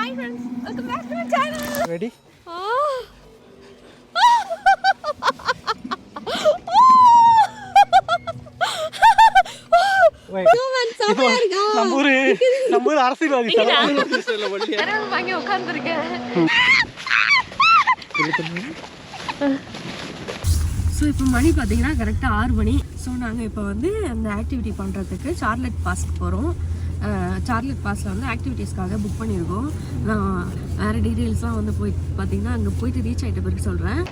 Hi friends, welcome back to my channel. Ready? Wait. நம்ம அரசியல்வாதி வாங்கி உட்கார்ந்துருக்கேன். ஸோ இப்போ மணி பார்த்தீங்கன்னா கரெக்டாக 6 மணி. ஸோ நாங்கள் இப்போ வந்து அந்த ஆக்டிவிட்டி பண்ணுறதுக்கு சார்லட் பாஸ்க்கு போகிறோம். சார்லட் பாஸில் வந்து ஆக்டிவிட்டீஸ்க்காக புக் பண்ணியிருக்கோம். நான் வேறு டீட்டெயில்ஸ்லாம் வந்து போய் பார்த்தீங்கன்னா அங்கே போயிட்டு ரீச் ஆகிட்ட பிறகு சொல்கிறேன்.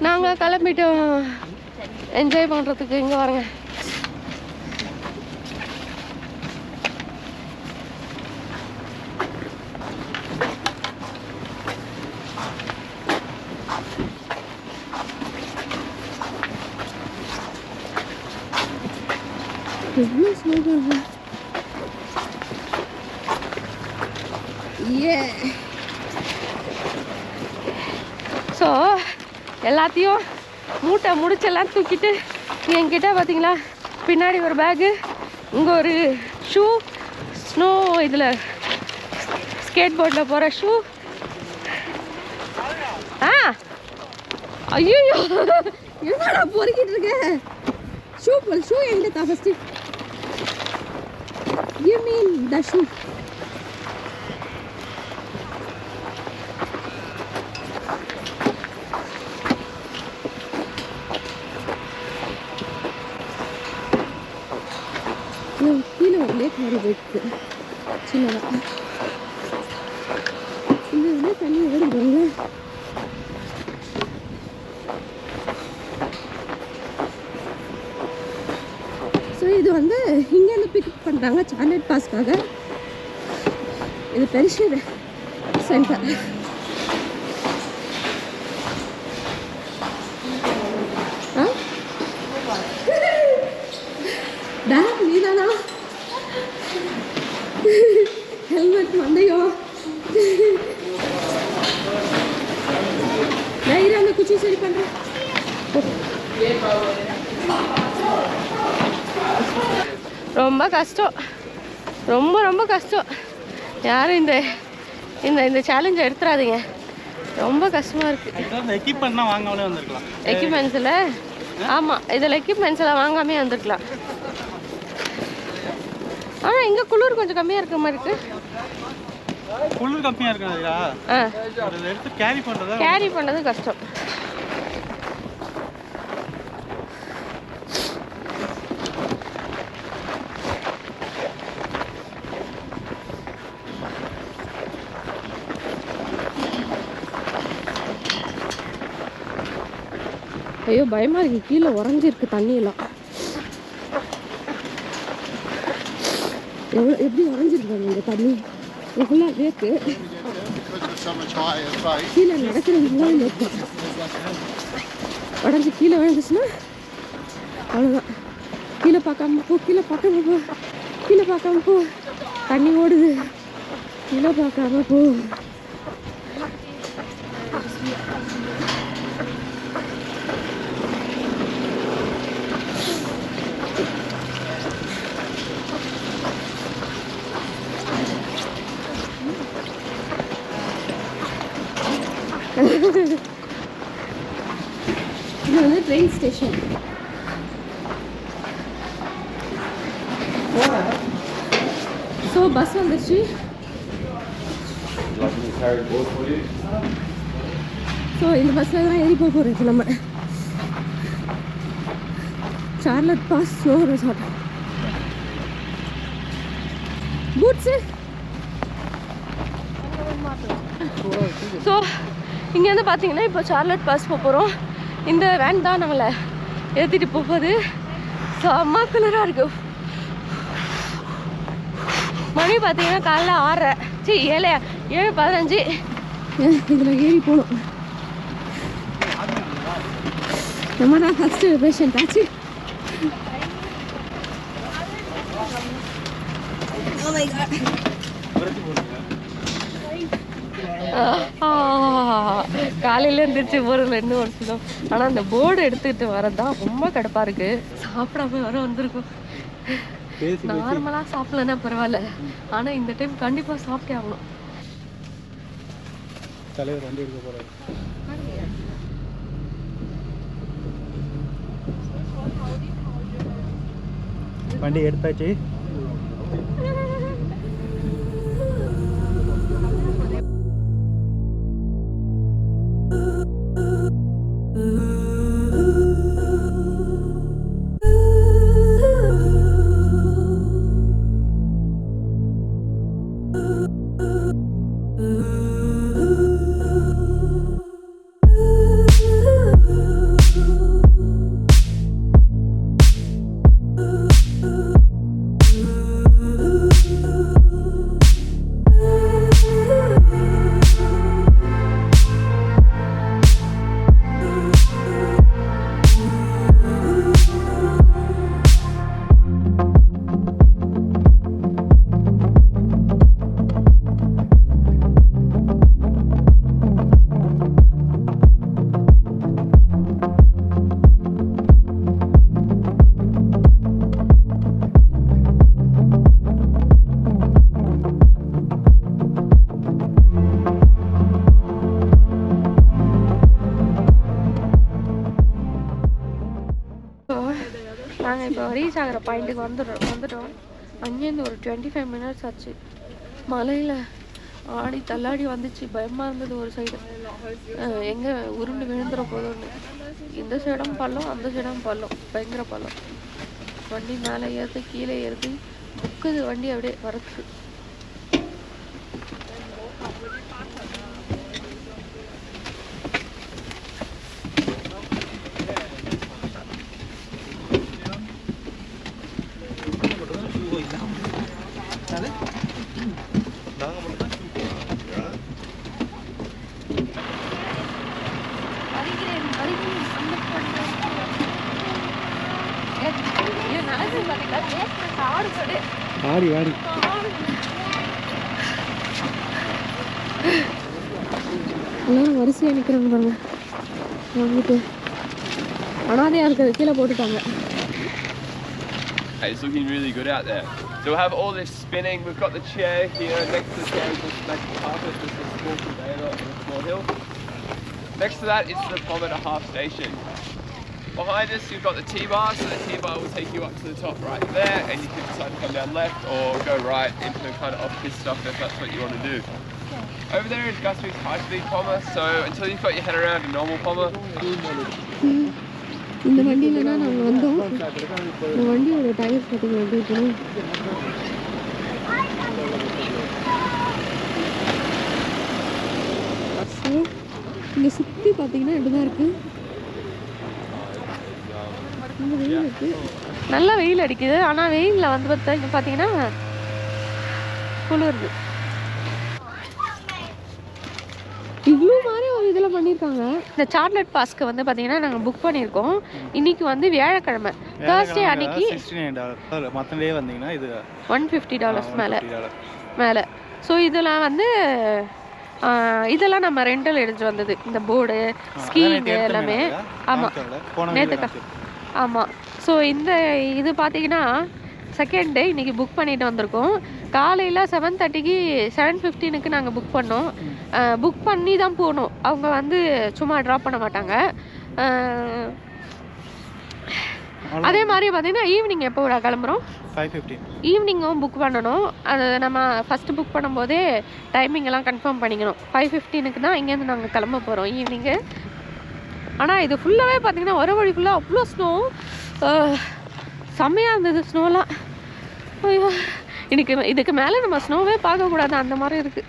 நாங்கள் கிளம்பிட்டோம் என்ஜாய் பண்ணுறதுக்கு. இங்கே வரங்க. எவ்வளோ ஸ்லோவாக ஸோ எல்லாத்தையும் மூட்டை முடிச்செல்லாம் தூக்கிட்டு என்கிட்ட பார்த்தீங்களா பின்னாடி ஒரு பேகு, இங்கே ஒரு ஷூ, ஸ்னோ இதில் ஸ்கேட் போர்டில் போகிற ஷூ. ஐயோ என்னடா பொறுக்கிட்டு இருக்கேன். ஷூ என்கிட்ட தான் first. Give me the shoe. கீழே ஒரு லேக் மாதிரி போயிட்டு சின்னதாக இந்த இதில் தண்ணி ஓடுங்க. ஸோ இது வந்து இங்கேருந்து பிக்கப் பண்ணுறாங்க சார்லட் பாஸ்க்காக. இது பெரிய சென்டர். டேரக்ட் நீ தானா? ஹெல்மெட் வந்தையோ நான் அந்த குச்சி சரி பண்ணுறேன். ரொம்ப கஷ்டம், ரொம்ப கஷ்டம். யாரும் இந்த இந்த இந்த சேலஞ்சை எடுத்துடாதீங்க. ரொம்ப கஷ்டமாக இருக்குது. எக்யூப்மெண்ட்ஸில் ஆமாம், இதில் எக்யூப்மெண்ட்ஸில் வாங்காமே வந்துருக்கலாம். ஆனால் இங்கே குளிர் கொஞ்சம் கம்மியாக இருக்கிற மாதிரி இருக்குது. குளிர் கம்மியாக இருக்கு. கேரி பண்ணுறது கஷ்டம். ஐயோ பயமாக இருக்கு. கீழே உறைஞ்சிருக்கு தண்ணியெல்லாம். எப்படி உறைஞ்சிருக்காங்க இந்த தண்ணி ஃபுல்லாக வேக்கு. கீழே நடக்கிறவங்களாம் வேக்கு உடஞ்சி கீழே விழுந்துச்சுன்னா அவ்வளோதான். கீழே பார்க்காம போ, கீழே பார்க்காம போ. தண்ணி ஓடுது, கீழே பார்க்காம போ. இது வந்து ட்ரெயின் ஸ்டேஷன். ஸோ பஸ் வந்துருச்சு. ஸோ இந்த பஸ்ஸில் தான் ஏறி போக போகிறோம். இப்போ நம்ம Charlotte Pass snow resort. Boots. So இங்கேருந்து பார்த்தீங்கன்னா இப்போ சார்லட் பாஸ் போக போகிறோம். இந்த வேன் தான் நம்மளை ஏற்றிட்டு போகுது. ஸோ அம்மா குளிராக இருக்கு. மணி பார்த்தீங்கன்னா காலைல 7:15. இதில் ஏறி போகணும். நம்ம தான் ஃபஸ்ட்டு பேஷண்ட் ஆச்சு. காலையில இருந்துச்சு போறதுல இன்னும் ஒரு சிலம். ஆனால் அந்த போர்டு எடுத்துக்கிட்டு வரதான் ரொம்ப கடுப்பாக இருக்குது. சாப்பிடாம வர வந்திருக்கும். நார்மலாக சாப்பிடலன்னா பரவாயில்ல, ஆனால் இந்த டைம் கண்டிப்பாக சாப்பிட்டே ஆகணும். தலைவர் வண்டி எடுக்க போறாரு. வண்டி எடுத்தாச்சு. நாங்கள் இப்போ ரீச் ஆகிற பாயிண்ட்டுக்கு வந்துட்டோம். அங்கேருந்து ஒரு 25 மினிட்ஸ் ஆச்சு. மலையில் ஆடி தள்ளாடி வந்துச்சு, பயமாக இருந்தது. ஒரு சைடு எங்கே உருண்டு விழுந்துட போதும்னு. இந்த சைடும் பள்ளம், அந்த சைடும் பள்ளம், பயங்கர பள்ளம். வண்டி மேலே ஏறுது, கீழே ஏறுது, புக்குது வண்டி அப்படியே வரத்துக்கு. ஆடி ஆடி எல்லாரும் வரிசையாக நிற்கிறாங்க பாருங்க. வாங்கிட்டு அனாதையாக இருக்கிறது கீழே போட்டுட்டாங்க. It's looking really good out there. So we'll have all this spinning. We've got the chair here. Next to the chair is this magic carpet. There's a small conveyor on a small hill. Next to that is the Kilometre Half Station. Behind us you've got the T-bar, so the T-bar will take you up to the top right there, and you can decide to come down left or go right into kind of off-piste stuff if that's what you want to do. Over there is Gusby's high-speed pommer, so until you've got your head around a normal pommer. இந்த வண்டியில் தான் நாங்கள் வந்தோம். இந்த வண்டியோட tyres பார்த்தீங்கன்னா எப்படி இருக்கணும். இங்கே சுற்றி பார்த்தீங்கன்னா இப்படி தான் இருக்குது. வெயில் இருக்குது, நல்லா வெயில் அடிக்குது. ஆனால் வெயிலில் வந்து பார்த்தீங்கன்னா குளிருது. இவ்வளோ மாதிரி ஒரு இதில் பண்ணியிருக்காங்க. இந்த சார்லட் பாஸ்க்கு வந்து பார்த்தீங்கன்னா நாங்கள் புக் பண்ணியிருக்கோம். இன்னைக்கு வந்து வியாழக்கிழமை, தேர்ஸ்டே அன்னைக்கு $69. மற்ற டே வந்தீங்கன்னா இது $150 மேலே. ஸோ இதெல்லாம் வந்து இதெல்லாம் நம்ம ரெண்டல் எடுத்துகிட்டு வந்தது. இந்த போர்டு, ஸ்கீயிங்கு எல்லாமே. ஆமாம், நேற்றுக்கா. ஆமாம். ஸோ இந்த இது பார்த்தீங்கன்னா செகண்ட் டே இன்றைக்கி புக் பண்ணிட்டு வந்திருக்கோம். காலையில் 7:30க்கு 7:15க்கு நாங்கள் புக் பண்ணோம். புக் பண்ணி தான் போகணும். அவங்க வந்து சும்மா ட்ராப் பண்ண மாட்டாங்க. அதே மாதிரி பார்த்தீங்கன்னா ஈவினிங் எப்போ கிளம்புறோம்? 5:15 ஈவினிங்கும் புக் பண்ணணும். அது நம்ம ஃபஸ்ட்டு புக் பண்ணும்போதே டைமிங் எல்லாம் கன்ஃபார்ம் பண்ணிக்கணும். 5:15க்கு தான் இங்கேருந்து நாங்கள் கிளம்ப போகிறோம் ஈவினிங்கு. ஆனால் இது ஃபுல்லாகவே பார்த்தீங்கன்னா ஒரு வழி ஃபுல்லாக அவ்வளோ ஸ்னோ, செம்மையாக இருந்தது ஸ்னோலாம். ஐயோ, இதுக்கு மேலே நம்ம ஸ்னோவே பார்க்கக்கூடாது, அந்த மாதிரி இருக்குது.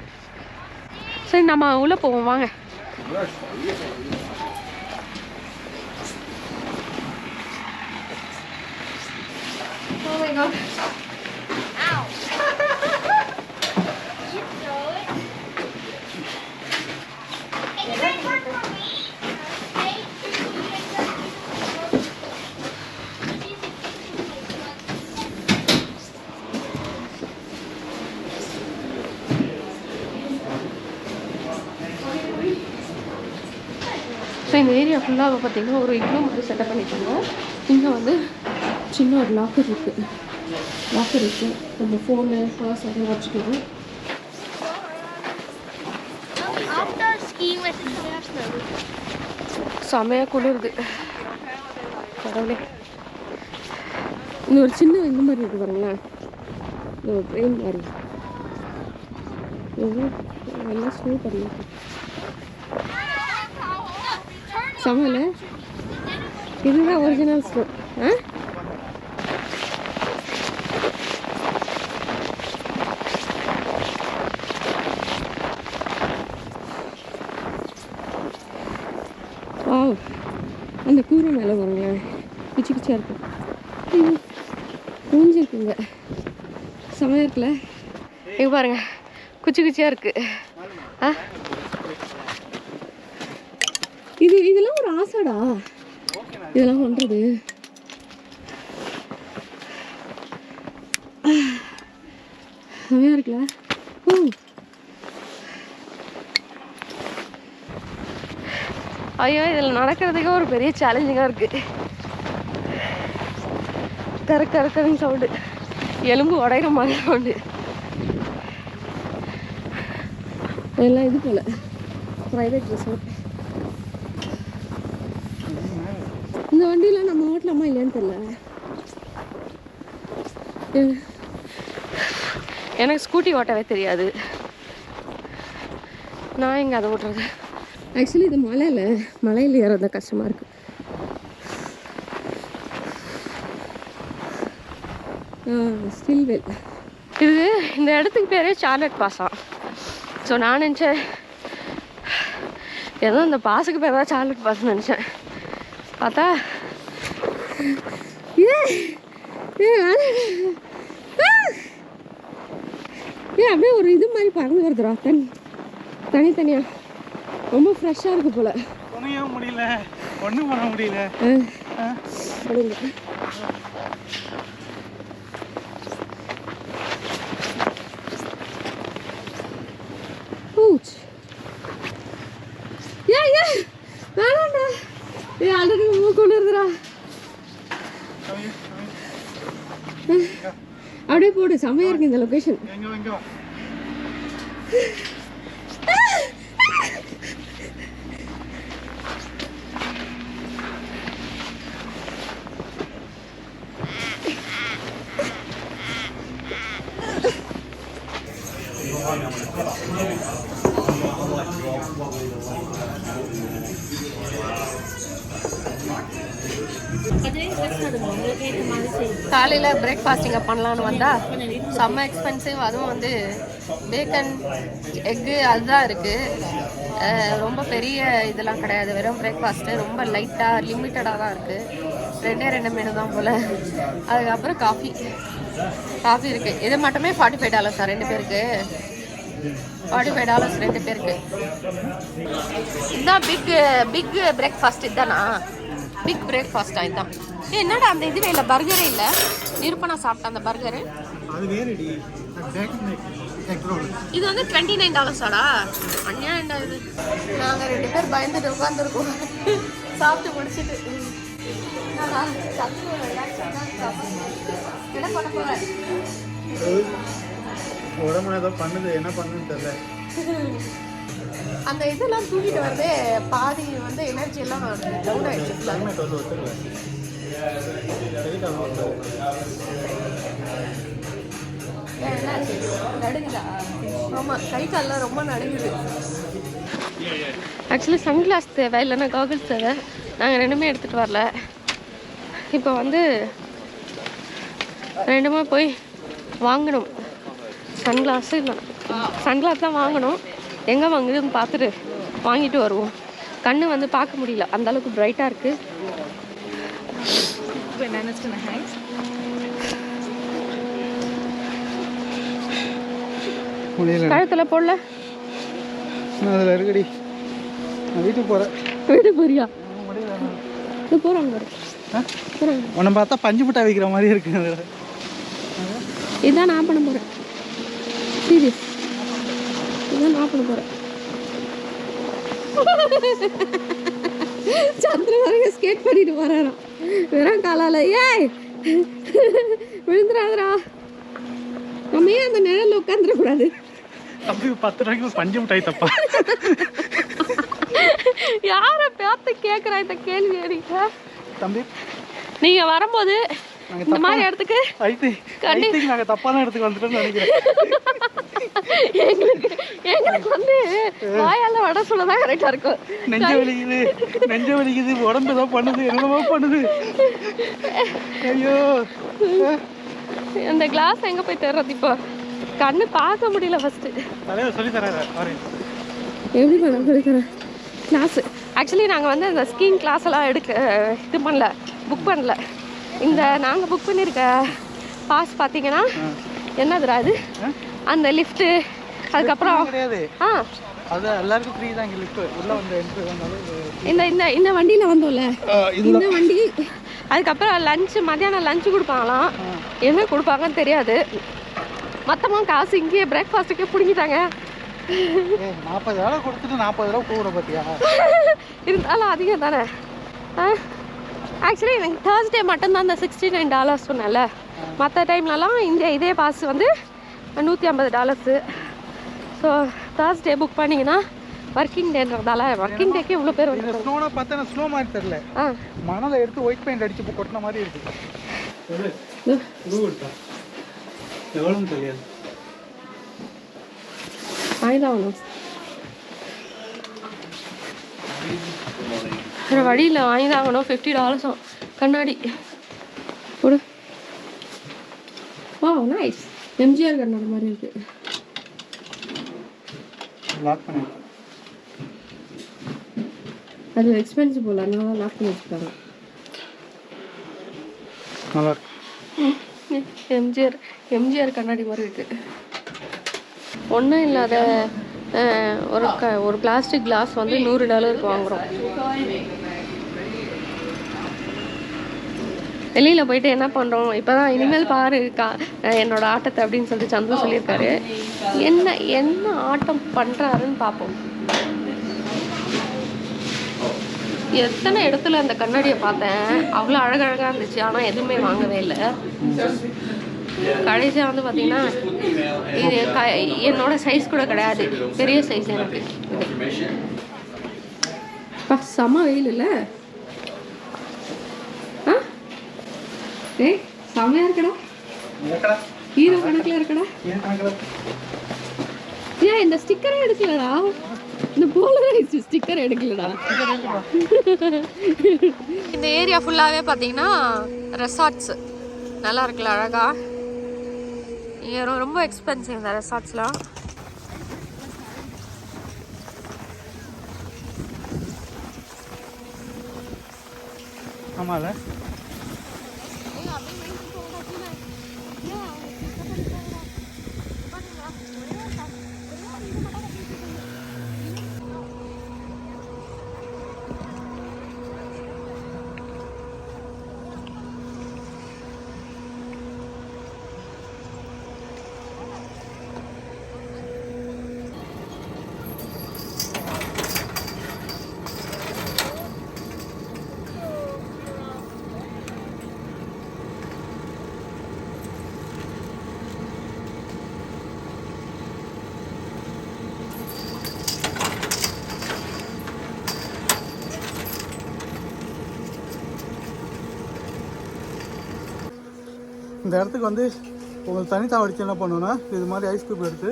சரி, நம்ம உள்ளே போவோம் வாங்க. Oh my god. Ow. You throw it. Hey, can I work for me? Hey. So இந்த ஏரியா ஃபுல்லாக பார்த்தீங்கன்னா ஒரு இக்லோ மட்டும் செட்டப் பண்ணிட்டாங்க. இங்கே வந்து சின்ன ஒரு லாக்கர் இருக்குது. லாக்கர் இருக்குது, நம்ம ஃபோனு பர்ஸ் அதெல்லாம் வச்சுக்கலாம். செமையாக குளிருது கடவுளே. இன்னும் ஒரு சின்ன இந்த மாதிரி இருக்குது பாருங்களேன், இந்த ஒரு ட்ரெயின் மாதிரி எல்லாம் ஸ்னோ பண்ணிருக்கு. செமையில இதுதான் ஒரிஜினல் ஸ்னோ. அந்த கூரை மேலே பாருங்களேன், கிச்சு கிச்சியாக இருக்கும். ஊஞ்சிருக்குங்க, செமையாக இருக்குல்ல. இங்கே பாருங்க, குச்சி குச்சியாக இருக்கு. இதெல்லாம் ஒரு ஆசைடா, இதெல்லாம் பண்ணுறது. செமையாக இருக்குல்ல. ஐயோ, இதில் நடக்கிறதுக்கே ஒரு பெரிய சேலஞ்சிங்காக இருக்குது. கறக்கறன்னு சவுண்டு, எலும்பு உடையிற மாதிரி சவுண்டு. எல்லாம் இது போல் ப்ரைவேட் ரிசார்ட். இந்த வண்டியில் நம்ம ஓட்டலாமா இல்லையான்னு தெரியல. எனக்கு ஸ்கூட்டி ஓட்டவே தெரியாது, நான் எங்கே அதை ஓட்டுறது. ஆக்சுவலி இது மலையில் ஏறது கஷ்டமாக இருக்குது. ஸ்டில்வெல் இது, இந்த இடத்துக்கு பேரே சார்லட் பாஸா. ஸோ நான் நினச்சேன் ஏதோ இந்த பாஸுக்கு பேர் தான் சார்லட் பாஸ்ன்னு நினச்சேன். பார்த்தா அப்படியே ஒரு இது மாதிரி பறந்து வருதுடா, தனித்தனியாக. ரொம்ப ஃப்ரெஷ்ஷாக இருக்குது போல். ஒன்றும் முடியல, ஒன்றும் பண்ண முடியல. வேணாண்டா, ஆல்ரெடி ரொம்ப கொண்டுருதுடா. அப்படியே போடு, செம்மையாக இருக்கு இந்த லொக்கேஷன். காலையில் பிரேக்ஃபாஸ்ட் இங்கே பண்ணலான்னு வந்தால் செம்ம எக்ஸ்பென்சிவ். அதுவும் வந்து பேக்கன் எக்கு அதுதான் இருக்குது. ரொம்ப பெரிய இதெல்லாம் கிடையாது, வெறும் பிரேக்ஃபாஸ்ட்டு ரொம்ப லைட்டாக லிமிட்டடாக தான் இருக்குது. 2 மெனு தான் போல். அதுக்கப்புறம் காஃபி இருக்குது. இது மட்டுமே $45 சார் 2 பேருக்கு. $45 2 பேருக்கு. இதுதான் பிக் பிரேக்ஃபாஸ்ட். இதுதானா பிக் பிரேக்ஃபாஸ்ட்டா? இதுதான். என்னடா அந்த இதுவே இல்லை, பர்கரே இல்லை. நிருப்பனா சாப்பிட்டேன் அந்த பர்கரு. இது வந்து $29 அநியாயம்டா இது. நாங்கள் 2 பேர் பயந்துட்டு உட்காந்துருக்கோம் சாப்பிட்டு முடிச்சுட்டு. என்ன பண்ண போகிறேன்? உடம்புல ஏதோ பண்ணுது, என்ன பண்ணுன்னு தெரியல. அந்த இதெல்லாம் தூக்கிட்டு வந்து பாதி வந்து எனர்ஜி எல்லாம் டவுன் ஆயிடுச்சு. நடுங்குதா? ஆமாம், கை கால்லாம் ரொம்ப நடுங்குது. ஆக்சுவலி சன்கிளாஸ் தேவை, இல்லைன்னா காகுல்ஸ் தேவை. நாங்கள் 2மே எடுத்துகிட்டு வரல. இப்போ வந்து 2மே போய் வாங்கணும். சன்கிளாஸு இல்லை, சன்கிளாஸ் தான் வாங்கணும். எங்கே வாங்குதுன்னு பார்த்துட்டு வாங்கிட்டு வருவோம். கண்ணு வந்து பார்க்க முடியல, அந்தளவுக்கு ப்ரைட்டாக இருக்குது. கழுத்தில் போடல, அதில் இருக்குடி. நான் வீட்டுக்கு போகிறேன். வீட்டுக்கு போறியா? போகிறாங்க உன்னை பார்த்தா பஞ்சு மிட்டாய் வைக்கிற மாதிரி இருக்கு. இதான் நான் பண்ண போகிறேன். சீரியஸ், இதான் நான் பண்ண போகிறேன். சந்திர வரைக்கும் ஸ்கேட் பண்ணிட்டு போகிறாராம் வெறும் காலால். ஏய் விழுந்துடாதரா. நம்ம ஏன் அந்த நிழல்ல உட்காந்துடக்கூடாது? தம்பி 10 ரூபாய்க்கு பஞ்சு மிட்டாய் தப்பா? யாரை பார்த்து கேட்குறா இந்த கேள்வி? நீங்க தம்பி நீங்க வரும்போது இந்த மாதிரி இடத்துக்கு நாங்க தப்பான இடத்துக்கு வந்துட்டோம்னு நினைக்கிறேன். எங்களுக்கு வந்து வாயால வட சொல்லதான் கரெக்டா இருக்கும். நெஞ்ச வலிக்குது, உடம்பு ஏதோ பண்ணுது, என்னமோ பண்ணுது. ஐயோ, அந்த கிளாஸ் எங்க போய் தர்றது? இப்போ கண்ணு பார்க்க முடியல. ஃபர்ஸ்ட் சொல்லி தராரு அவரு. எப்படி பண்ண சொல்லி தரேன் கிளாஸ். ஆக்சுவலி நாங்கள் வந்து அந்த ஸ்கீயிங் கிளாஸ் எல்லாம் இது பண்ணல, புக் பண்ணல. இந்த நாங்கள் புக் பண்ணியிருக்க பாஸ் பார்த்தீங்கன்னா என்னதுடா அது, அந்த லிஃப்ட்டு, அதுக்கப்புறம் கிடையாது. அது எல்லாருக்கும் ஃப்ரீ தான். இங்க லிஃப்ட் உள்ள வந்து என்ட்ரி வந்தாலும் இந்த வண்டியில் வந்தோம்ல, இந்த வண்டி. அதுக்கப்புறம் லஞ்சு, மத்தியானம் லஞ்சு கொடுப்பாங்களாம். என்ன கொடுப்பாங்கன்னு தெரியாது. மொத்தமாக காசு இங்கேயே பிரேக்ஃபாஸ்ட்டுக்கே பிடிங்கிட்டாங்க. 40 கொடுத்துட்டு 40 ரூபா கூட பார்த்தியா? இருந்தாலும் அதிகம் தானே. ஆக்சுவலி எனக்கு தேர்ஸ்டே மட்டும்தான் அந்த $69 சொன்னேன்ல. மற்ற டைம்லலாம் இதே பாஸ் வந்து $150. ஸோ தேர்ஸ்டே புக் பண்ணிங்கன்னா ஒர்க்கிங் டேன்றதால ஒர்க்கிங் டேக்கே இவ்வளோ பேர் வந்து ஸ்னோனா பார்த்தா ஸ்னோ மாதிரி தெரியல. மணலை எடுத்து ஒயிட் பெயிண்ட் அடிச்சு கொட்டின மாதிரி இருக்கு. எவ்வளோன்னு தெரியாது. வேறு வழியில் வாங்கிதாங்கணும். $50 கண்ணாடி கொடு. ஓ நைஸ், எம்ஜிஆர் கண்ணாடி மாதிரி இருக்கு. அது எக்ஸ்பென்சிவ் போல, அதனால லாக் பண்ணி வச்சுருக்காங்க. நல்லா எம்ஜிஆர் கண்ணாடி மாதிரி இருக்கு. ஒன்றும் இல்லாத ஒரு பிளாஸ்டிக் கிளாஸ் வந்து $100 வாங்குகிறோம். வெளியில் போயிட்டு என்ன பண்ணுறோம் இப்போ தான், இனிமேல் பாரு என்னோட ஆட்டத்தை அப்படின்னு சொல்லிட்டு சந்து சொல்லியிருக்காரு. என்ன ஆட்டம் பண்ணுறாருன்னு பார்ப்போம். எத்தனை இடத்துல அந்த கண்ணாடியை பார்த்தேன், அவ்வளோ அழகழகாக இருந்துச்சு. ஆனால் எதுவுமே வாங்கவே இல்லை. கடைசியாக வந்து பார்த்தீங்கன்னா இது என்னோட சைஸ் கூட கிடையாது, பெரிய சைஸ் எனக்கு. செம வெயில் இல்லை? ஏய் செமையா இருக்கடா, ஹீரோ கணக்கில் இருக்கடா. ஏன் இந்த ஸ்டிக்கரே எடுக்கலடா? இந்த போலரைஸ் ஸ்டிக்கர் எடுக்கலடா. இந்த ஏரியா ஃபுல்லாகவே பார்த்தீங்கன்னா ரெசார்ட்ஸ் நல்லா இருக்குல்ல, அழகா. இங்கே ரொம்ப எக்ஸ்பென்சிவ் இந்த ரெசார்ட்ஸ்லாம். ஆமால இந்த இடத்துக்கு வந்து உங்களுக்கு தனி தாவடிச்சு என்ன பண்ணுவோன்னா, இது மாதிரி ஐஸ் கியூப் எடுத்து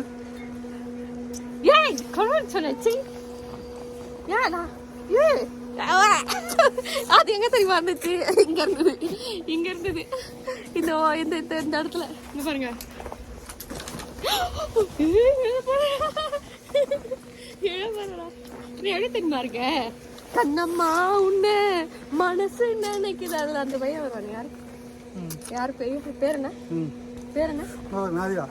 அது எங்க தெரியுமா இருந்துச்சு? இங்க இருந்தது இந்த இடத்துல. இங்க பாருங்க, எப்படி தெரியுமா இருக்க கண்ணம்மா உன்ன மனசு நினைக்குது. அதுல அந்த பையன் வருவாங்க. யாரு பேர் என்ன? நாதியா.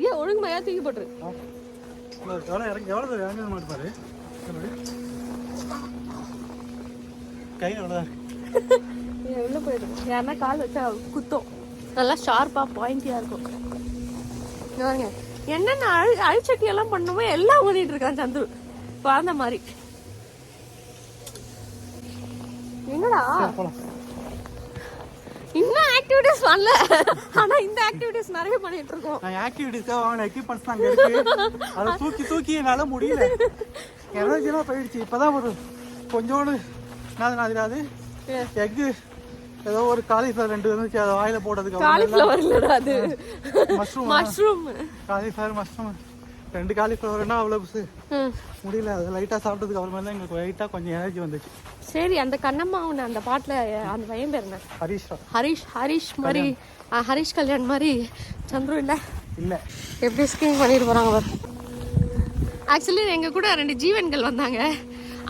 ஏன் ஒழுங்கு மையா தூக்கி போட்டுரு. எவ்வளவு இறங்க மாட்டாரு கை எவ்வளோ உள்ள போயிடும். யாருன்னா கால் வச்சா குத்தம். நல்லா ஷார்ப்பா பாயிண்டியா இருக்கும். பாருங்க என்னென்ன அழிச்சட்டி எல்லாம் பண்ணுமோ எல்லாம் ஓடிட்டு இருக்கான் சந்துரு குழந்த மாதிரி. என்னடா இன்னும் ஆக்டிவிட்டிஸ் பண்ணல, ஆனா இந்த ஆக்டிவிட்டிஸ் நிறைய பண்ணிட்டு இருக்கோம். நான் ஆக்டிவிட்டிஸ்க்காக வாங்கின எக்யூப்மெண்ட்ஸ் அங்கே இருக்கு. அதை தூக்கி என்னால் முடியல, எனர்ஜிலாம் போயிடுச்சு. இப்போதான் ஒரு கொஞ்சோண்டு அது எக்கு ஏதோ ஒரு காலிஃப்ளவர் 2 வந்துச்சு, அதை வாயில போட்டதுக்கு காலிஃப்ளவர் இல்லடா அது மஷ்ரூம் காலிஃப்ளவர் மஷ்ரூம் 2 காலிஃப்ளவர்னா அவ்வளவு முடியல. அதை லைட்டாக சாப்பிட்டதுக்கு அப்புறமா தான் எங்களுக்கு லைட்டாக கொஞ்சம் எனர்ஜி வந்துச்சு. சரி, அந்த கண்ணம்மா ஒன்று அந்த பாட்டில் அந்த பையன் பேர் என்ன? ஹரிஷ் மாதிரி ஹரிஷ் கல்யாண் மாதிரி சந்துரு இல்லை எப்படி ஸ்கீங் பண்ணிட்டு போகிறாங்க பாரு. ஆக்சுவலி எங்கள் கூட 2 ஜீவன்கள் வந்தாங்க.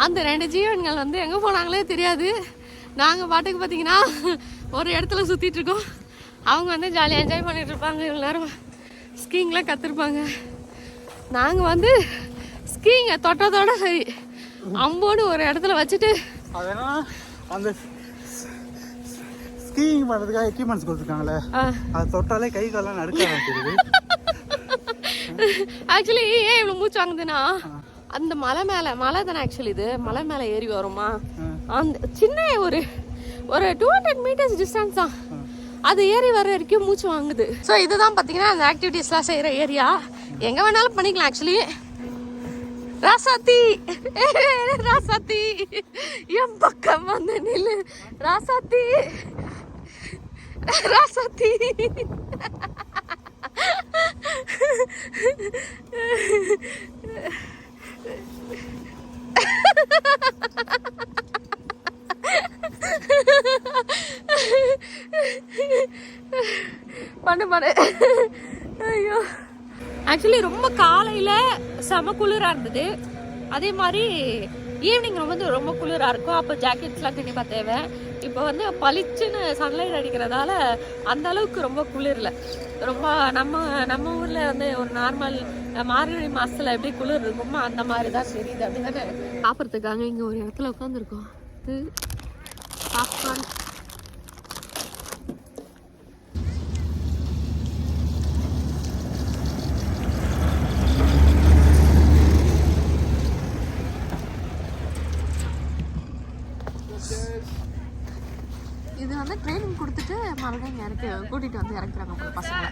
அந்த 2 ஜீவன்கள் வந்து எங்கே போனாங்களே தெரியாது. நாங்கள் பாட்டுக்கு பார்த்தீங்கன்னா ஒரு இடத்துல சுற்றிட்டு இருக்கோம். அவங்க வந்து ஜாலியாக என்ஜாய் பண்ணிட்டு இருப்பாங்க. இவ்வளோ நேரம் ஸ்கீங்லாம் கற்றுருப்பாங்க. நாங்கள் வந்து ஸ்கீங்கை தொட்டதோட சரி அம்போடு ஒரு இடத்துல வச்சுட்டு அதெல்லாம் அந்த ஸ்கீயிங் பண்ணுறதுக்காக எக்யூப்மெண்ட்ஸ் கொடுத்துருக்காங்களே, அதை தொட்டாலே கை காலெல்லாம் நடுக்க ஆரம்பிச்சிருது. ஆக்சுவலி ஏன் இவ்வளோ மூச்சு வாங்குதுன்னா அந்த மலை தானே ஆக்சுவலி இது மலை மேலே ஏறி வருமா, அந்த சின்ன ஒரு 200 மீட்டர்ஸ் டிஸ்டன்ஸ் தான், அது ஏறி வர வரைக்கும் மூச்சு வாங்குது. ஸோ இதுதான் பார்த்தீங்கன்னா அந்த ஆக்டிவிட்டீஸ்லாம் செய்கிற ஏரியா. எங்கே வேணாலும் பண்ணிக்கலாம் ஆக்சுவலி. ராசாத்தி என் பக்கம் வந்து நில்லு ராசாத்தி. பண்ணு ஐயோ. ஆக்சுவலி ரொம்ப காலையில் செம குளிராக இருந்தது. அதே மாதிரி ஈவினிங் ரொம்ப குளிராக இருக்கும். அப்போ ஜாக்கெட்ஸ்லாம் கண்டிப்பாக தேவை. இப்போ வந்து பளிச்சுன்னு சன்லைட் அடிக்கிறதால அந்த அளவுக்கு ரொம்ப குளிரில் ரொம்ப நம்ம ஊரில் வந்து ஒரு நார்மல் மார்கழி மாதத்தில் எப்படி குளிர் இருக்குமோ அந்த மாதிரி தான் தெரியுது. அப்படி தானே சாப்பிட்றதுக்காக இங்கே ஒரு இடத்துல உட்காந்துருக்கோம். இது பாப்கார்ன். இது வந்து ட்ரைனிங் கொடுத்துட்டு மறுபடியும் கூட்டிகிட்டு வந்து இறக்குறாங்க பசங்களை.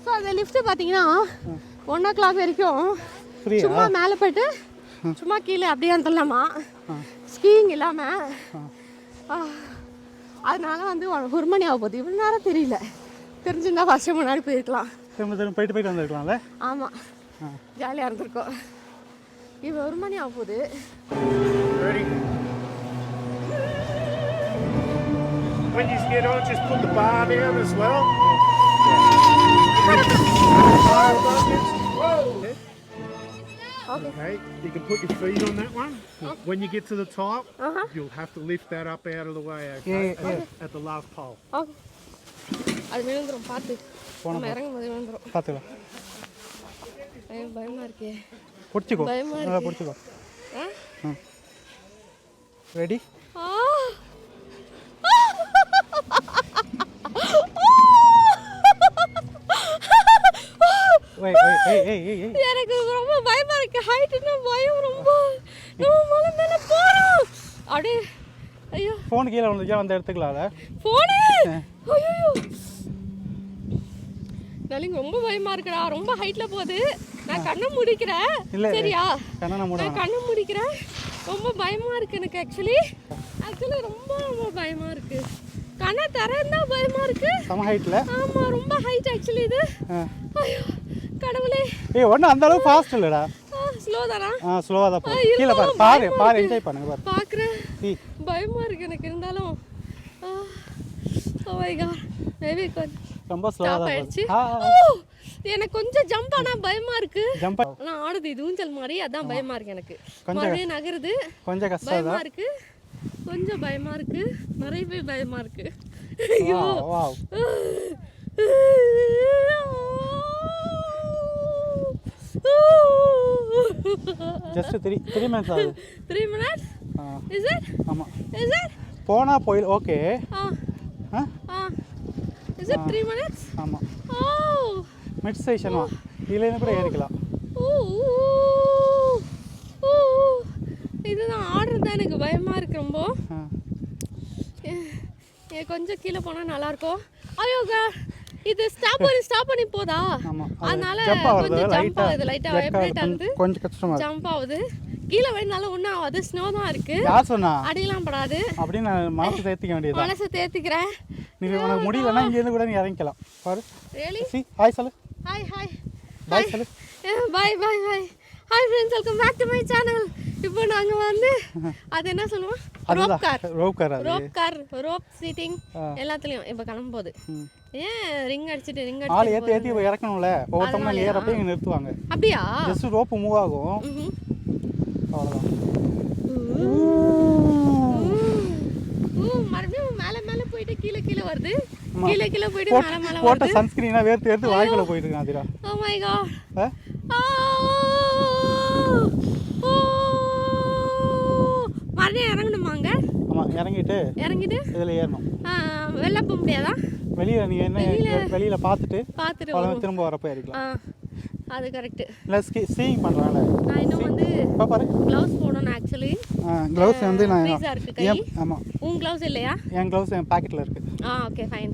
ஸோ அந்த லிஃப்ட்டு பார்த்தீங்கன்னா 1 o'clock வரைக்கும் சும்மா மேலே போயிட்டு சும்மா கீழே அப்படியே வந்துடலாமா, ஸ்கீயிங் இல்லாமல். அதனால வந்து 1 மணி ஆக போகுது. இவ்வளோ நேரம் தெரியல, தெரிஞ்சிருந்தா ஃபஸ்ட்டு முன்னாடி போயிருக்கலாம். போயிட்டு வந்துருக்கலாம்ல. ஆமாம், ஜாலியாக இருந்திருக்கோம். இப்போ 1 மணி ஆக போகுது. When you get on, just put the bar down as well. Okay, you can put your feet on that one. When you get to the top, you'll have to lift that up out of the way, okay? At the last pole. Okay. அது விழுந்துரும், பார்த்து நம்ம இறங்கும் போது விழுந்துரும். பார்த்துக்கலாம். பயமா இருக்கே. பிடிச்சிக்கோ, நல்லா பிடிச்சிக்கோ. ரெடி? எனக்கு ரொம்ப பயமா இருக்கு. ஹைட்னா பயம் ரொம்ப. நம்ம மலை மேல போறோம். அப்படியே ஐயோ ஃபோன் கீழே விழுந்துச்சா வந்து எடுத்துக்கலாம்ல. ஃபோன் ஐயோ டார்லிங் ரொம்ப பயமா இருக்குடா. ரொம்ப ஹைட்ல போகுது. நான் கண்ணை மூடிக்கிறேன். சரியா? நான் கண்ணை மூடிக்கிறேன். ரொம்ப பயமா இருக்கு எனக்கு. ஆக்சுவலி ரொம்ப பயமா இருக்கு. கண்ணை திறந்தா பயமா இருக்கு. சம ஹைட்ல. ஆமா, ரொம்ப ஹைட் ஆக்சுவலி இது. ஐயோ கடவுளே. ஏய் ஒண்ணு அந்த அளவுக்கு ஃபாஸ்ட் இல்லடா. ஸ்லோ தானா? ஸ்லோவா தான் போ. கீழ பாரு என்ஜாய் பண்ணுங்க பாரு. பாக்குறேன். பயமா இருக்கு எனக்கு இருந்தாலும். Oh my God. மேபி ரொம்ப ஸ்லோவா தான். எனக்கு கொஞ்சம் ஜம்ப் ஆனா பயமா இருக்கு. நான் ஆடுது இது ஊஞ்சல் மாதிரி, அதான் பயமா இருக்கு எனக்கு. மறுபடியும் நகருது. கொஞ்சம் கஷ்டம் பயமா இருக்கு. கொஞ்சம் பயமா இருக்கு. நிறையவே பயமா இருக்கு. ஐயோ wow. Just 3 minutes. 3 minutes? Is it? ஆமாம் Is it? போனால் போயில் ஓகே Ah. ஆ Ah. Is it 3 minutes? ஆமாம் Oh. மிட் ஸ்டேஷன் தான் இதுலேருந்து கூட ஏறிக்கலாம் இதுதான் ஆர்டர் தான் எனக்கு பயமா இருக்கு ரொம்ப ஆ கொஞ்சம் கீழே போனா நல்லா இருக்கும் ஐயோ இது ஸ்டாப் பண்ணி போதா ஆமாம் அதனால ஜம்ப் ஆகுது கொஞ்சம் ஜம்ப் ஆகுது லைட்டா வைப்ரேட் ஆகுது கொஞ்சம் கஷ்டமாக ஜம்ப் ஆகுது கீழே விழுந்தாலும் ஒன்றும் ஆகாது ஸ்னோ தான் இருக்கு யார் சொன்னா அடியெல்லாம் படாது அப்படின்னு நான் மனசு தேர்த்திக்க வேண்டியது மனசை தேர்த்திக்கிறேன் நீ உனக்கு முடியலன்னா இங்கேருந்து கூட நீ இறங்கிக்கலாம் பாரு ரியலி சி ஹாய் சொல்லு ஹாய் ஹாய் பாய் சொல்லு bye bye bye hi friends welcome back to my channel இப்போ நாங்கள் வந்து அது என்ன சொல்லுவோம் ரோப் கார் ரோப் சீட்டிங் எல்லாத்துலேயும் இப்போ கிளம்ப போகுது ஏன் ரிங் அடிச்சுட்டு ஆள் ஏற்றி இறக்கணும்ல ஒவ்வொருத்தவங்க அங்கே ஏறப்போ இங்கே நிறுத்துவாங்க அப்படியா ஜஸ்ட் ரோப்பு மூவ் ஆகும் அவ்வளோதான் மறுபடியும் மேலே மேலே போயிட்டு கீழே வருது கீழே போயிட்டு மேலே மேலே போட்ட சன்ஸ்கிரீனா வேர்த்து வாய்க்குள்ள போயிட்டு இருக்கு அதிரா ஓ மை காட் மறுபடியும் இறங்கணுமாங்க ஆமாம் இறங்கிட்டு இதில் ஏறணும் வெளில போக முடியாதா வெளியில் நீ என்ன வெளியில் பார்த்துட்டு திரும்ப வரப்போ ஏறிக்கலாம் அது கரெக்ட் இல்லை ஸ்கீயிங் பண்ணுறாங்களே நான் இன்னும் வந்து பாரு க்ளவுஸ் போடணும் ஆக்சுவலி க்ளவுஸ் வந்து நான் ஃப்ரீஸா இருக்கு கை ஆமாம் உன் க்ளவுஸ் இல்லையா என் க்ளவுஸ் என் பாக்கெட்டில் இருக்கு ஓகே ஃபைன்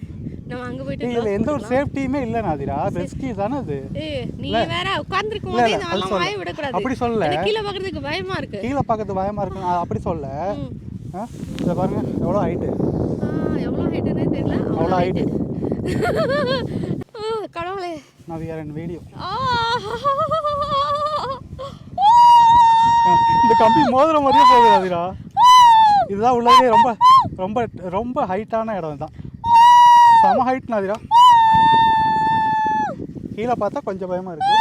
நம்ம அங்க போயிட்டு இதில் எந்த ஒரு சேஃப்டியுமே இல்லை நாதிரா ரெஸ்கி தானே அது நீ வேற உட்கார்ந்திருக்கும் போதே இதெல்லாம் வாய விட கூடாது அப்படி சொல்லல கீழ பார்க்கிறதுக்கு பயமா இருக்கு கீழ பார்க்கிறது பயமா இருக்கு அப்படி சொல்ல இத பாருங்க எவ்வளவு ஹைட் எவ்வளவு ஹைட்னே தெரியல அவ்வளவு ஹைட் கடவுளே நான் we are in video இந்த கம்பி மோதிர மாதிரியே போகுது நாதிரா இதுதான் உள்ளே ரொம்ப ரொம்ப ரொம்ப ஹைட்டான இடம் தான் சம ஹைட் நாதிரா கீழே பார்த்தா கொஞ்சம் பயமா இருக்கு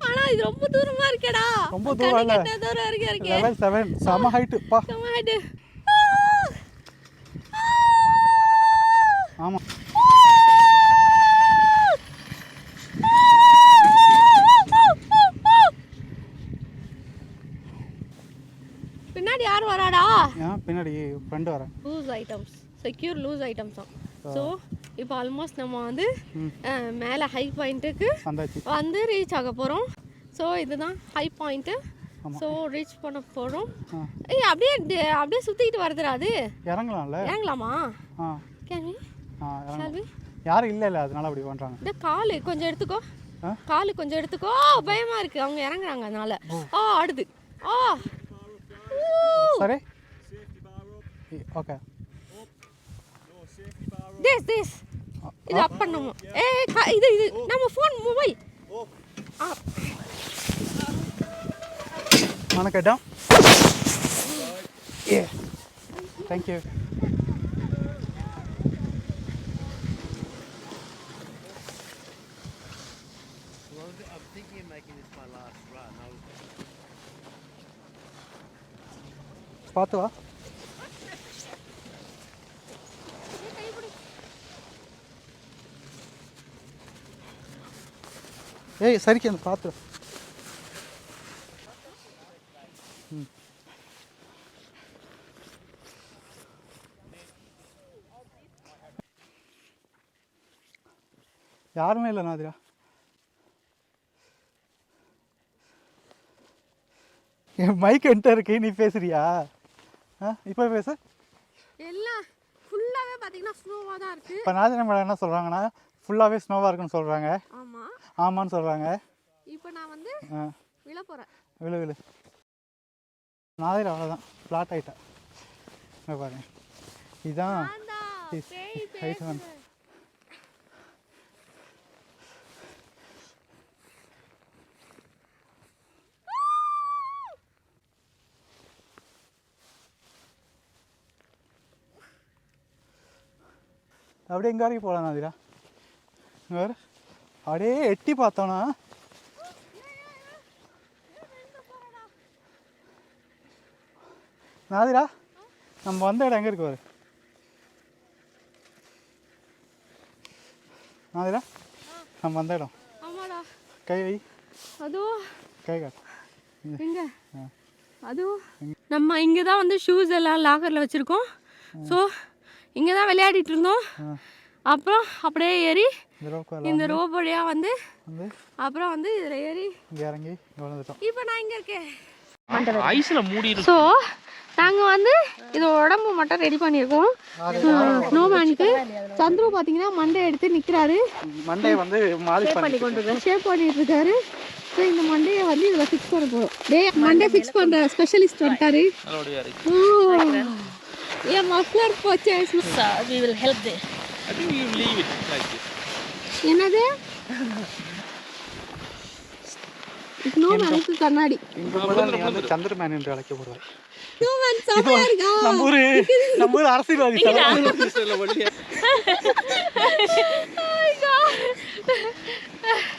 ஆனா இது ரொம்ப தூரமா இருக்கேடா ரொம்ப தூரம் இல்ல தூரம் இருக்கு லெவல் 7 சம ஹைட் பா சம ஹைட் ஆமா பின்னாடி யார் வராடா பின்னாடி ஃப்ரெண்ட் வரேன் loose items secure loose items தான் ஸோ இப்போ ஆல்மோஸ்ட் நம்ம வந்து மேலே ஹை பாயிண்ட்டுக்கு வந்து ரீச் ஆக போகிறோம் ஸோ இதுதான் ஹை பாயிண்ட்டு ஸோ ரீச் பண்ண போகிறோம் ஏய் அப்படியே சுற்றிக்கிட்டு வருதுடா அது இறங்கலாமா கேள்வி யாரும் இல்லை அதனால அப்படி பண்ணுறாங்க இந்த காலு கொஞ்சம் எடுத்துக்கோ பயமாக இருக்குது அவங்க இறங்குறாங்க அதனால ஆடுது சரி ஓகே this இது அப் பண்ணுமா இது நம்ம ஃபோன் மொபைல் வணக்கம் thank you I'm thinking of making this my last run. பார்த்து வா ஏய் சரிக்கு அந்த பார்த்து யாருமே இல்லை நாதிரா என் மைக் என்கிட்ட இருக்கு நீ பேசுறியா இப்போ பேசு எல்லாம் ஃபுல்லாகவே பார்த்தீங்கன்னா ஸ்னோவாக தான் இருக்குது இப்போ நாதிரா மேடம் என்ன சொல்கிறாங்கன்னா ஃபுல்லாகவே ஸ்னோவாக இருக்குன்னு சொல்கிறாங்க ஆமான்னு சொல்கிறாங்க இப்போ நான் வந்து விழ போகிறேன் விழு நாதிரா அவ்வளோதான் ஃப்ளாட் ஆகிட்டேன் பாருங்க இதுதான் ஹைட் வந்து அப்படியே எங்கே வரைக்கும் போகலாம் நாதிரா வேறு அப்படியே எட்டி பார்த்தோன்னா நாதிரா நம்ம வந்த இடம் எங்கே இருக்கு பாரு நாதிரா நம்ம வந்த இடம் கை வை அதோ கை காட்டு எங்க அதுவும் நம்ம இங்கே தான் வந்து ஷூஸ் எல்லாம் லாக்கரில் வச்சுருக்கோம். ஸோ இங்கே தான் விளையாடிட்டு இருந்தோம். அப்புறம் அப்படியே ஏறி இந்த ரோப் வழியாக வந்து அப்புறம் வந்து இதில் ஏறி இறங்கி இப்போ நான் இங்கே இருக்கேன். ஐஸில் மூடி. ஸோ நாங்கள் வந்து இது உடம்பு மட்டும் ரெடி பண்ணியிருக்கோம் ஸ்னோமேனுக்கு. சந்துரு பார்த்தீங்கன்னா மண்டே எடுத்து நிற்கிறாரு. மண்டே வந்து ஷேப் பண்ணிட்டு இருக்காரு. ஸோ இந்த மண்டையை வந்து இதில் ஃபிக்ஸ் பண்ண போகிறோம். மண்டே ஃபிக்ஸ் பண்ணுற ஸ்பெஷலிஸ்ட் வந்துட்டாரு. ஏன் மஃப்லர் போச்சு. We will help there. I think you leave it like this. என்னது ஸ்னோமேனுக்கு கண்ணாடி. சந்திரமேன் என்று அழைக்கப்படுவார். ஸ்னோமேன் செமையா இருக்கா? நம்ம ஊர் அரசியல்வாதி.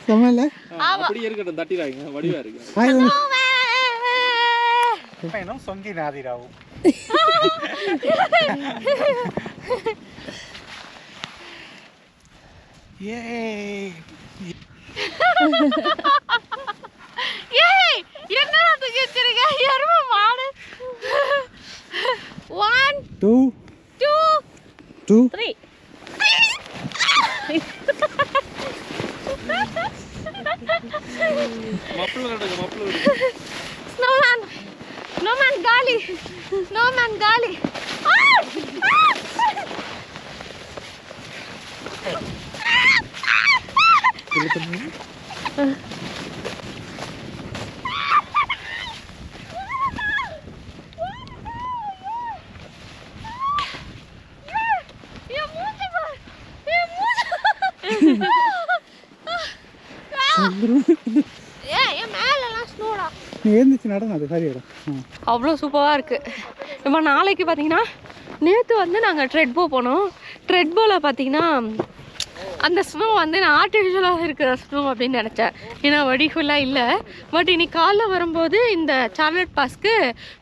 சமையல அப்படியே இருக்கட்டும், தட்டிடாதீங்க, வடிவா இருக்கு. இன்னும் சொங்கி நாதிராவும். ஏய் ஏய் என்ன அதுக்கு வச்சிருக்க எருமை மாடு. 1 2 3 ஸ்னோமேன் காலி. ஸ்னோமேன் காலி. அவ்வளோ சூப்பராக இருக்குது. இப்போ நாளைக்கு பார்த்தீங்கன்னா நேற்று வந்து நாங்கள் ட்ரெட்போ போனோம். ட்ரெட்போவில் பார்த்தீங்கன்னா அந்த ஸ்னோ வந்து நான் ஆர்டிஃபிஷியலாக இருக்கிற ஸ்னோ அப்படின்னு நினச்சேன். ஏன்னா வழி ஃபுல்லாக இல்லை. பட் இன்னைக்கு காலைல வரும்போது இந்த சார்லட் பாஸ்க்கு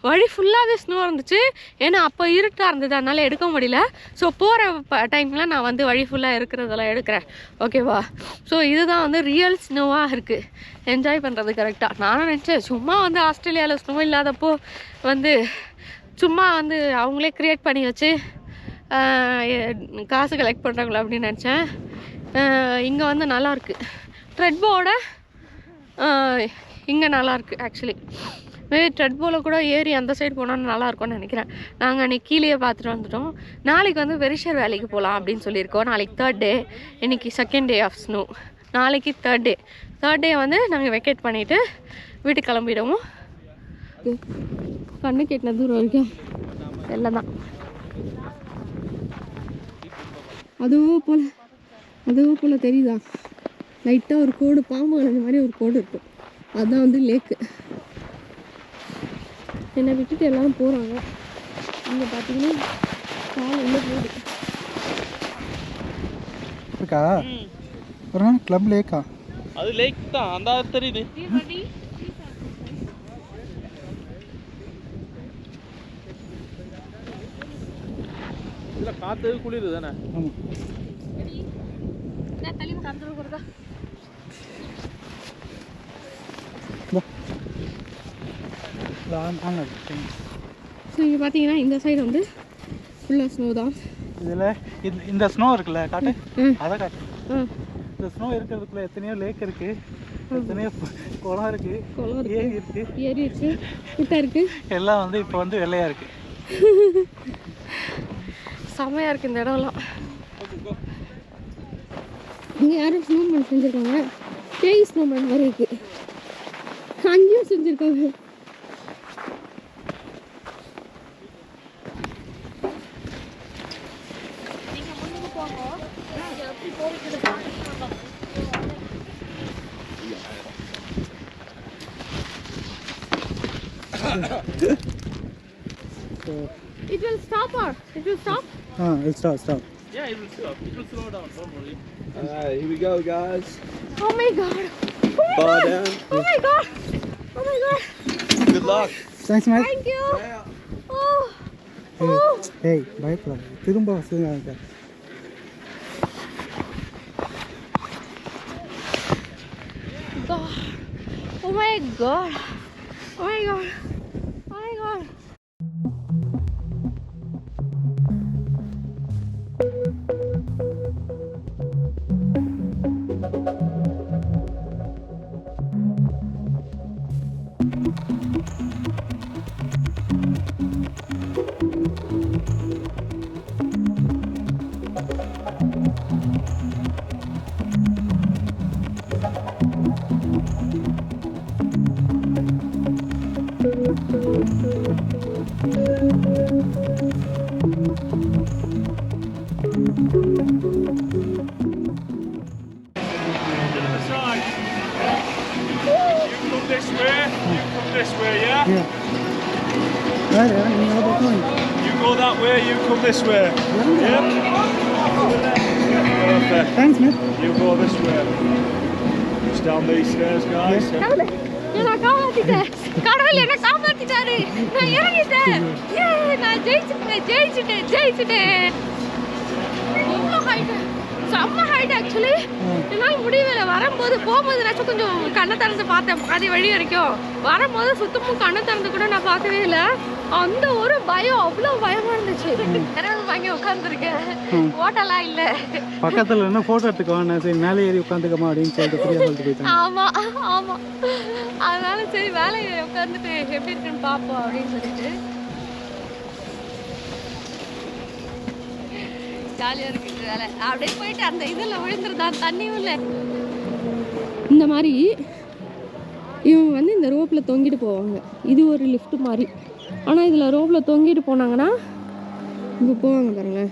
வழி ஃபுல்லாகவே ஸ்னோ இருந்துச்சு. ஏன்னா அப்போ இருட்டாக இருந்தது, அதனால் எடுக்க முடியல. ஸோ போகிற டைமில் நான் வந்து வழி ஃபுல்லாக இருக்கிறதெல்லாம் எடுக்கிறேன். ஓகேவா? ஸோ இதுதான் வந்து ரியல் ஸ்னோவாக இருக்குது. என்ஜாய் பண்ணுறது கரெக்டாக. நானும் நினச்சேன் சும்மா வந்து ஆஸ்திரேலியாவில் ஸ்னோ இல்லாதப்போ வந்து சும்மா வந்து அவங்களே க்ரியேட் பண்ணி வச்சு காசு கலெக்ட் பண்ணுறாங்களா அப்படின்னு நினச்சேன். இங்கே வந்து நல்லாயிருக்கு. ட்ரெட்போட இங்கே நல்லாயிருக்கு. ஆக்சுவலி ட்ரெட்போவில் கூட ஏறி அந்த சைடு போனோன்னு நல்லாயிருக்கும்னு நினைக்கிறேன். நாங்கள் அன்றைக்கி கீழே பார்த்துட்டு வந்துட்டோம். நாளைக்கு வந்து வெரிஷர் வேலைக்கு போகலாம் அப்படின்னு சொல்லியிருக்கோம். நாளைக்கு 3rd டே, இன்றைக்கி 2nd டே ஆஃப் ஸ்னோ. நாளைக்கு 3rd டே வந்து நாங்கள் வெக்கேட் பண்ணிவிட்டு வீட்டுக்கு கிளம்பிடுவோம். கண்ணு கேட்டின தூரம் வரைக்கும் எல்லாம் தான். அதுவும் போல் தெரியுதா? லைட்டாக ஒரு கோடு, பாம்பு அந்த மாதிரி ஒரு கோடு இருக்கும். அதுதான் வந்து லேக்கு. என்னை விட்டுட்டு எல்லோரும் போகிறாங்க. இங்கே பார்த்தீங்கன்னா கால் உள்ள போகுது. இருக்கா ஒரு கிளப் லேக்கா? அது லேக் தான், அந்த தெரியுது. இதில் காற்று குளிர் தானே? ஆமாம். ஸோ இங்கே பார்த்தீங்கன்னா இந்த சைடு வந்து ஃபுல்லாக ஸ்னோ தான். இதில் இந்த ஸ்னோ இருக்குல்ல, காட்டு அதை காட்டு. இந்த ஸ்னோ இருக்கிறதுக்குள்ள எத்தனையோ லேக் இருக்கு, எத்தனையோ குளம் இருக்கு, ஏரி இருக்கு, குட்டை இருக்கு. எல்லாம் வந்து இப்போ வந்து வெள்ளையா இருக்கு. செமையாக இருக்குது இந்த இடம்லாம். இங்கே யாரும் ஸ்னோமேன் செஞ்சுருக்காங்க. பேய் ஸ்னோமேன் மாதிரி இருக்குது. அங்கேயும் செஞ்சுருக்காங்க. It will stop or it will stop? It'll stop. Yeah, it will stop. It will slow down, don't worry. Alright, here we go, guys. Oh my god. Bar down. Oh my god. Oh my god. Good luck. Thanks, mate. Thank you. Oh. Hey, பயப்படாத. திரும்ப வசதியாக. God. Oh my god. Oh my god. Oh my god. This way. Yep. Perfect. Thanks, man. You go this way. Just down these stairs, guys. நான் காப்பாத்திட்டேன். கடவுள் என்ன காப்பாத்திட்டாரு. நான் இறங்கிட்டேன். நான் ஜெயிச்சிட்டேன். செம்ம ஹைட் ஆக்சுவலி. என்னால் முடியல. வரும்போது போகும்போது நான் கொஞ்சம் கண்ணை திறந்து பார்த்தேன் பாதி வழி வரைக்கும். வரும்போது சுத்தமும் கண்ணை திறந்து கூட நான் பார்க்கவே இல்லை. அந்த ஒரு பயம், அவ்வளோ பயமா இருந்துச்சு. வாங்கி உட்காந்துருக்கேன். ஓட்டெல்லாம் இல்லை. பக்கத்துல என்ன போட்டோ எடுத்துக்கோ, சரி மேலே ஏறி உட்காந்துக்கமா அப்படின்னு சொல்லிட்டு போயிட்டேன். ஆமா ஆமா, அதனால சரி மேலே ஏறி உட்காந்துட்டு எப்படி இருக்குன்னு பார்ப்போம் அப்படின்னு சொல்லிட்டு. ஜாலியாக இருக்குது வேலை. அப்படியே போயிட்டு அந்த இதில் விழுந்துருதான், தண்ணியும் இல்லை. இந்த மாதிரி இவங்க வந்து இந்த ரோப்பில் தொங்கிட்டு போவாங்க. இது ஒரு லிஃப்ட் மாதிரி. ஆனால் இதில் ரோப்பில் தொங்கிட்டு போனாங்கன்னா, இப்போ போவாங்க பாருங்களேன்,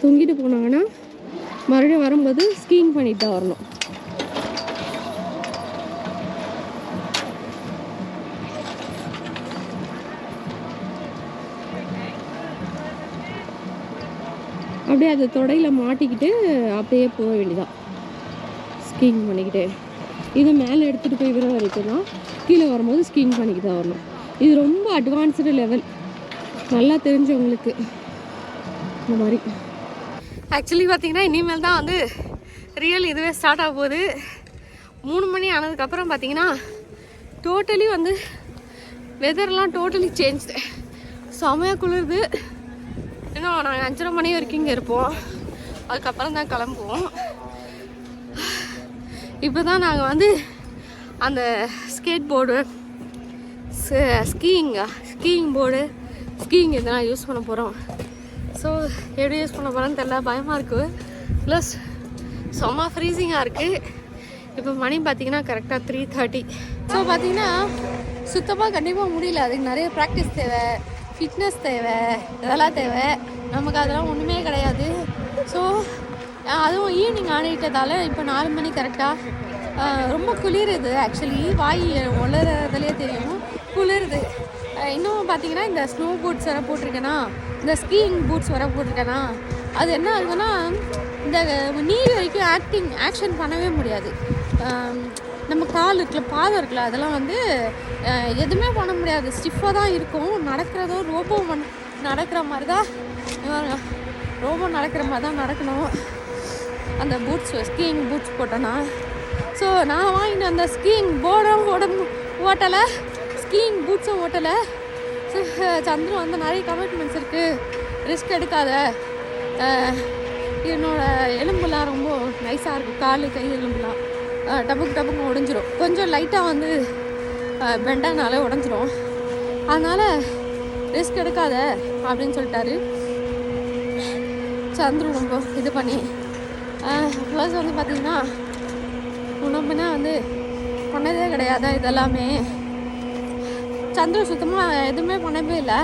தொங்கிட்டு போனாங்கன்னா மறுபடியும் வரும்போது ஸ்கீயிங் பண்ணிட்டு தான் வரணும். அப்படியே அது தொடையில் மாட்டிக்கிட்டு அப்படியே போக வேண்டியதான், ஸ்கீயிங் பண்ணிக்கிட்டு. இதை மேலே எடுத்துகிட்டு போய் விட வரைக்கும் தான், கீழே வரும்போது ஸ்கீயிங் பண்ணிக்கிட்டு தான் வரணும். இது ரொம்ப அட்வான்ஸ்டு லெவல், நல்லா தெரிஞ்சவங்களுக்கு இந்த மாதிரி. ஆக்சுவலி பார்த்திங்கன்னா இனிமேல் தான் வந்து ரியல் இதுவே ஸ்டார்ட் ஆக போகுது. 3 மணி ஆனதுக்கப்புறம் பார்த்திங்கன்னா டோட்டலி வந்து வெதர்லாம் டோட்டலி சேஞ்ச்டு. செமையாக குளிருது. இன்னும் நாங்கள் 5:30 மணி வரைக்கும் இங்கே இருப்போம். அதுக்கப்புறம் தான் கிளம்புவோம். இப்போ தான் நாங்கள் வந்து அந்த skate board, skiing board, skiing இதெல்லாம் யூஸ் பண்ண போகிறோம். ஸோ எப்படி யூஸ் பண்ண போகிறோன்னு தெரியல, பயமாக இருக்குது. ப்ளஸ் செம்ம ஃப்ரீசிங்காக இருக்குது. இப்போ மணி பார்த்திங்கன்னா கரெக்டாக 3:30. ஸோ பார்த்திங்கன்னா சுத்தமாக கண்டிப்பாக முடியல. அதுக்கு நிறைய ப்ராக்டிஸ் தேவை, ஃபிட்னஸ் தேவை, இதெல்லாம் தேவை. நமக்கு அதெல்லாம் ஒன்றுமே கிடையாது. ஸோ அதுவும் ஈவினிங் ஆடிட்டதால் இப்போ 4 மணி கரெக்டாக ரொம்ப குளிருது. ஆக்சுவலி வாய் உலறதுலேயே தெரியும், குளிருது. இன்னும் பார்த்தீங்கன்னா இந்த ஸ்னோ பூட்ஸ் வர போட்டிருக்கேன்னா, இந்த ஸ்கீயிங் பூட்ஸ் வர போட்டிருக்கேன்னா, அது என்ன ஆகுதுன்னா இந்த நீர் வரைக்கும் ஆக்ஷன் பண்ணவே முடியாது. நம்ம கால் இருக்குல்ல, பாதம் இருக்குல்ல, அதெல்லாம் வந்து எதுவுமே பண்ண முடியாது, ஸ்டிஃபாக தான் இருக்கும். நடக்கிறதோ ரோபோ நடக்கிற மாதிரி தான், ரோபோ நடக்கிற மாதிரி தான் நடக்கணும் அந்த பூட்ஸ், ஸ்கீயிங் பூட்ஸ் போட்டோன்னா. ஸோ நான் வாங்கிட்டு அந்த ஸ்கீயிங் போர்டும் ஓட்டலை, ஸ்கீயிங் பூட்ஸும் ஓட்டலை. ஸோ சந்துரு வந்து நிறைய கமிட்மெண்ட்ஸ் இருக்குது, ரிஸ்க் எடுக்காத, என்னோடய எலும்புலாம் ரொம்ப நைஸாக இருக்குது, காலு கை எலும்புலாம் டப்புக்கு உடஞ்சிரும். கொஞ்சம் லைட்டாக வந்து பெண்டனால உடஞ்சிரும். அதனால் ரிஸ்க் எடுக்காத அப்படின்னு சொல்லிட்டாரு சந்துரு. ரொம்ப இது பண்ணி ப்ளஸ் வந்து பார்த்திங்கன்னா உணவுனா வந்து பண்ணதே கிடையாது இதெல்லாமே. சந்துரு சுத்தமாக எதுவுமே பண்ணவே இல்லை.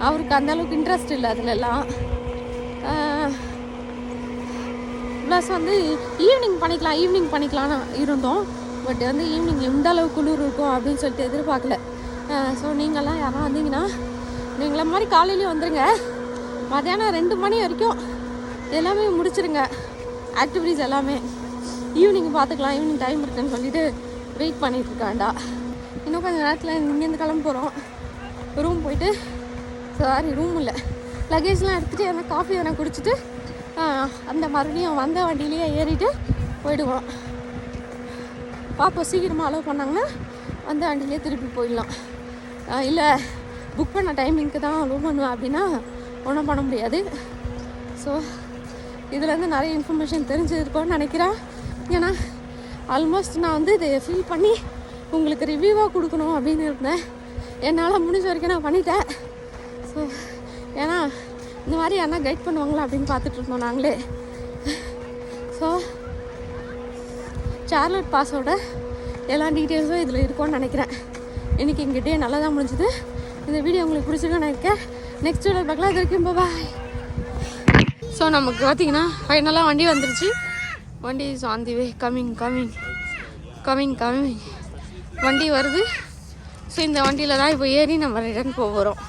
அவருக்கு அந்தளவுக்கு இன்ட்ரெஸ்ட் இல்லை அதிலெல்லாம். ப்ளஸ் வந்து ஈவினிங் பண்ணிக்கலான்னு இருந்தோம். பட் வந்து ஈவினிங் எந்த அளவுக்கு குளிர் இருக்கும் அப்படின்னு சொல்லிட்டு எதிர்பார்க்கல. ஸோ நீங்கள்லாம் யாரும் வந்தீங்கன்னா நீங்கள மாதிரி காலையிலேயும் வந்துடுங்க. மத்தியானம் 2 மணி வரைக்கும் எல்லாமே முடிச்சிருங்க, ஆக்டிவிட்டீஸ் எல்லாமே. ஈவினிங் பார்த்துக்கலாம், ஈவினிங் டைம் இருக்குன்னு சொல்லிட்டு வெயிட் பண்ணிகிட்ருக்காண்டா. இன்னும் கொஞ்சம் நேரத்தில் இங்கேருந்து கிளம்ப போகிறோம். ரூம் போயிட்டு, சாரி ரூம் இல்லை, லக்கேஜ்லாம் எடுத்துகிட்டு அந்த காஃபி எதனா குடிச்சிட்டு அந்த மறுபடியும் வந்த வண்டியிலேயே ஏறிட்டு போயிடுவோம். பாப்பா சீக்கிரமாக அலோவ் பண்ணாங்கன்னா அந்த வண்டியிலே திருப்பி போயிடலாம். இல்லை புக் பண்ண டைமிங்க்கு தான் லோன் பண்ணுவேன் அப்படின்னா ஒன்றும் பண்ண முடியாது. ஸோ இதுலேருந்து நிறைய இன்ஃபர்மேஷன் தெரிஞ்சிருக்கோன்னு நினைக்கிறேன். ஏன்னா ஆல்மோஸ்ட் நான் வந்து இதை ஃபீல் பண்ணி உங்களுக்கு ரிவ்யூவாக கொடுக்கணும் அப்படின்னு இருந்தேன். என்னால் முடிஞ்ச வரைக்கும் நான் பண்ணிட்டேன். ஸோ ஏன்னா இந்த மாதிரி யாரா கைட் பண்ணுவாங்களா அப்படின்னு பார்த்துட்ருந்தோம் நாங்களே. ஸோ சார்லட் பாஸோட எல்லா டீட்டெயில்ஸும் இதில் இருக்கும்னு நினைக்கிறேன். இன்றைக்கி எங்கள் டே நல்லா தான் முடிஞ்சுது. இந்த வீடியோ உங்களுக்கு பிடிச்சிருக்குன்னு நினைக்கிறேன். நெக்ஸ்ட் வீடியோ பார்க்கலாம். இது வரைக்கும் பாய். ஸோ நமக்கு பார்த்தீங்கன்னா ஃபைனலாக வண்டி வந்துருச்சு. வண்டி is on the way. Coming வண்டி வருது. ஸோ இந்த வண்டியில் தான் இப்போ ஏறி நம்ம ரிட்டர்ன் போக போகிறோம்.